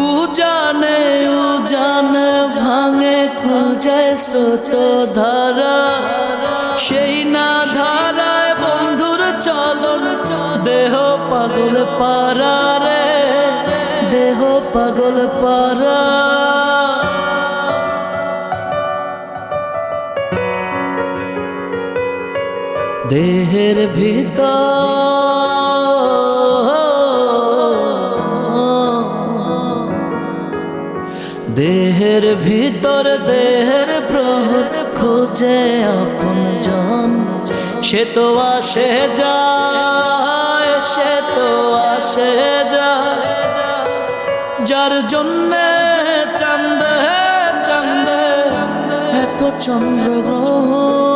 উজানে উজানে ভাঙে খুঁজায় স্রোত ধারা, সেই না ধারায় বন্ধুর চলন দেহ পাগল পারা রে, দেহ পাগল পারা। দেহের ভিতর, দেহের ভিতর দেহের প্রহর খোঁজে আপন জন, সে তো আসে যায়, সে তো আসে যায়, যার জন্যে চাঁদে চাঁদে এত চন্দ্রগ্রহণ।